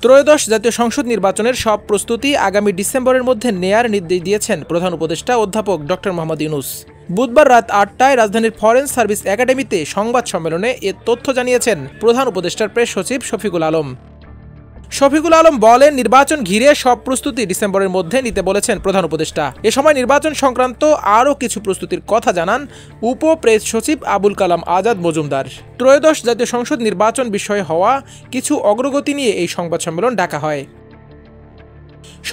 ত্রয়োদশ জাতীয় সংসদ নির্বাচনের সব প্রস্তুতি আগামী ডিসেম্বরের মধ্যে নেয়ার নির্দেশ দিয়েছেন প্রধান উপদেষ্টা অধ্যাপক ডক্টর মোহাম্মদ ইউনূস। বুধবার রাত ৮টায় রাজধানীর ফরেন সার্ভিস একাডেমিতে সংবাদ সম্মেলনে এ তথ্য জানিয়েছেন প্রধান উপদেষ্টার প্রেস সচিব শফিকুল আলম। শফিকুল আলম বলেন, নির্বাচন ঘিরে সব প্রস্তুতি ডিসেম্বরের মধ্যে নিতে বলেছেন প্রধান উপদেষ্টা। এ সময় নির্বাচন সংক্রান্ত আরও কিছু প্রস্তুতির কথা জানান উপ প্রেস সচিব আবুল কালাম আজাদ মজুমদার। ত্রয়োদশ জাতীয় সংসদ নির্বাচন বিষয়ে হওয়া কিছু অগ্রগতি নিয়ে এই সংবাদ সম্মেলন ডাকা হয়।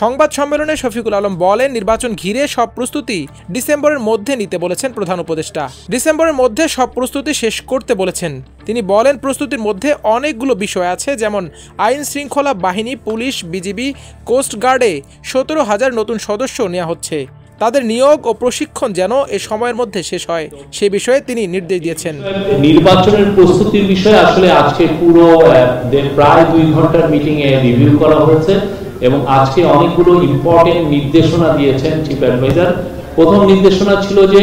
সংবাদ সম্মেলনে শফিকুল আলম বলেন, নির্বাচন ঘিরে সব প্রস্তুতি ডিসেম্বরের মধ্যে নিতে বলেছেন প্রধান উপদেষ্টা। ডিসেম্বরের মধ্যে সব প্রস্তুতি শেষ করতে বলেছেন তিনি। বলেন, প্রস্তুতির মধ্যে অনেকগুলো বিষয় আছে, যেমন আইন শৃঙ্খলা বাহিনী, পুলিশ, বিজিবি, কোস্টগার্ডে 17,000 নতুন সদস্য নেওয়া হচ্ছে। তাদের নিয়োগ ও প্রশিক্ষণ যেন এ সময়ের মধ্যে শেষ হয় সে বিষয়ে তিনি নির্দেশ দিয়েছেন। নির্বাচনের প্রস্তুতির বিষয়ে আসলে আজকে পুরো প্রায় 2 ঘন্টার মিটিং এ রিভিউ করা হয়েছে এবং আজকে অনেকগুলো ইম্পর্টেন্ট নির্দেশনা দিয়েছেন চিফ অ্যাডভাইজার। প্রথম নির্দেশনা ছিল যে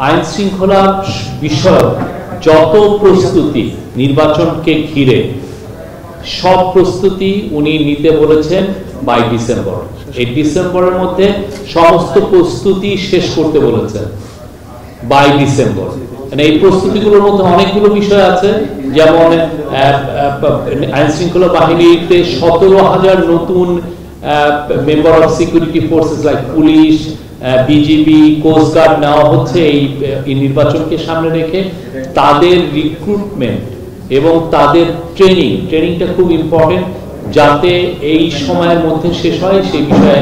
আইন শৃঙ্খলা বিষয়ক যত প্রস্তুতি নির্বাচনকে ঘিরে সব প্রস্তুতি উনি নিতে বলেছেন বাই ডিসেম্বর। এই ডিসেম্বরের মধ্যে সমস্ত প্রস্তুতি শেষ করতে বলেছেন বাই ডিসেম্বর। এই প্রস্তুতিগুলোর মধ্যে অনেকগুলো বিষয় আছে, যেমন আইন শৃঙ্খলা বাহিনীতে 17,000 নতুন member of security forces like police, BGB, coastguard নেওয়া হচ্ছে এই নির্বাচনকে সামনে রেখে। তাদের রিক্রুটমেন্ট এবং তাদের ট্রেনিংটা খুব ইম্পর্টেন্ট, যাতে এই সময়ের মধ্যে শেষ হয় সেই বিষয়ে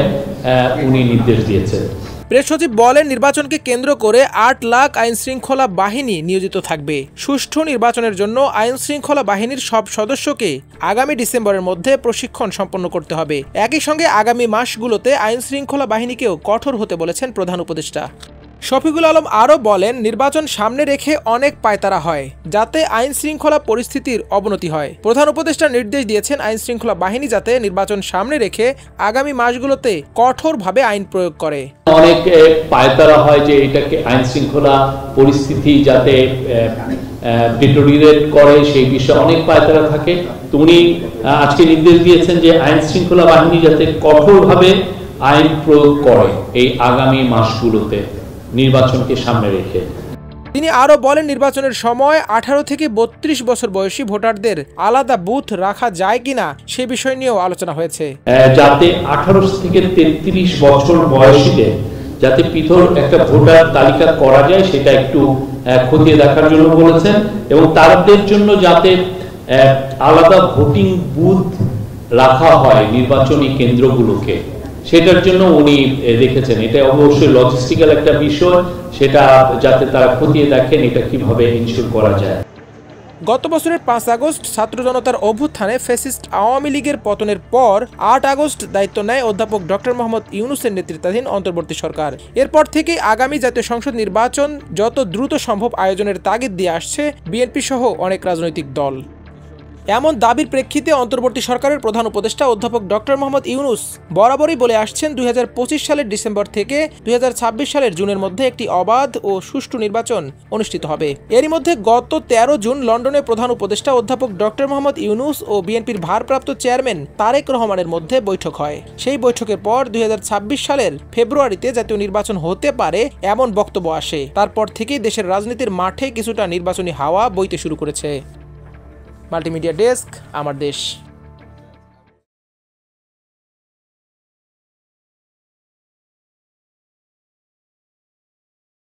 উনি নির্দেশ দিয়েছেন। প্রেস সচিব বলেন, নির্বাচনকে কেন্দ্র করে 8 লাখ আইন শৃঙ্খলা বাহিনী নিয়োজিত থাকবে। সুষ্ঠু নির্বাচনের জন্য আইন শৃঙ্খলা বাহিনীর সব সদস্যকে আগামী ডিসেম্বরের মধ্যে প্রশিক্ষণ সম্পন্ন করতে হবে। একই সঙ্গে আগামী মাসগুলোতে আইন শৃঙ্খলা বাহিনীকেও কঠোর হতে বলেছেন প্রধান উপদেষ্টা। শফিকুল আলম আরও বলেন, নির্বাচন সামনে রেখে অনেক পায়তারা হয়, যাতে আইন শৃঙ্খলা পরিস্থিতির অবনতি হয়। প্রধান উপদেষ্টা নির্দেশ দিয়েছেন আইন শৃঙ্খলা বাহিনী যাতে নির্বাচন সামনে রেখে আগামী মাসগুলোতে কঠোরভাবে আইন প্রয়োগ করে। অনেক পায়তারা হয় যে এটাকে আইন শৃঙ্খলা পরিস্থিতি যাতে ডিটোরিয়েট করে সেই বিষয়ে অনেক পায়তারা থাকে। তো উনি আজকে নির্দেশ দিয়েছেন যে আইন শৃঙ্খলা বাহিনী যাতে কঠোরভাবে আইন প্রয়োগ করে এই আগামী মাসগুলোতে নির্বাচনকে সামনে রেখে। তিনি আরও বলেন, নির্বাচনের সময় 18 থেকে 32 বছর বয়সী ভোটারদের আলাদা বুথ রাখা যায় কিনা সে বিষয় নিয়েও আলোচনা হয়েছে। যাতে 18 থেকে 33 বছর বয়সীদের যাতে পৃথক একটা ভোটার তালিকা করা যায় সেটা একটু খতিয়ে দেখার জন্য বলেছেন এবং তাদের জন্য যাতে আলাদা ভোটিং বুথ রাখা হয় নির্বাচনী কেন্দ্রগুলোকে, সেটার জন্য উনি রেখেছেন। এটা অবশ্যই লজিস্টিক্যাল একটা বিষয়, সেটা যাতে তারা খতিয়ে দেখেন এটা কিভাবে ইনশিওর করা যায়। গত বছরের 5 আগস্ট ছাত্র জনতার অভ্যুত্থানে ফ্যাসিস্ট আওয়ামী লীগের পতনের পর 8 আগস্ট দায়িত্ব নেয় অধ্যাপক ডক্টর মোহাম্মদ ইউনূসের নেতৃত্বাধীন অন্তর্বর্তী সরকার। এরপর থেকেই আগামী জাতীয় সংসদ নির্বাচন যত দ্রুত সম্ভব আয়োজনের তাগিদ দিয়ে আসছে বিএনপি সহ অনেক রাজনৈতিক দল। এমন দাবির প্রেক্ষিতে অন্তর্বর্তী সরকারের প্রধান উপদেষ্টা অধ্যাপক ডক্টর মোহাম্মদ ইউনূস বরাবরই বলে আসছেন 2025 সালের ডিসেম্বর থেকে 2026 সালের জুনের মধ্যে একটি অবাধ ও সুষ্ঠু নির্বাচন অনুষ্ঠিত হবে। এরই মধ্যে গত 13 জুন লন্ডনে প্রধান উপদেষ্টা অধ্যাপক ডক্টর মোহাম্মদ ইউনূস ও বিএনপির ভারপ্রাপ্ত চেয়ারম্যান তারেক রহমানের মধ্যে বৈঠক হয়। সেই বৈঠকের পর 2026 সালের ফেব্রুয়ারিতে জাতীয় নির্বাচন হতে পারে এমন বক্তব্য আসে। তারপর থেকেই দেশের রাজনীতির মাঠে কিছুটা নির্বাচনী হাওয়া বইতে শুরু করেছে। মাল্টিমিডিয়া ডেস্ক, আমার দেশ।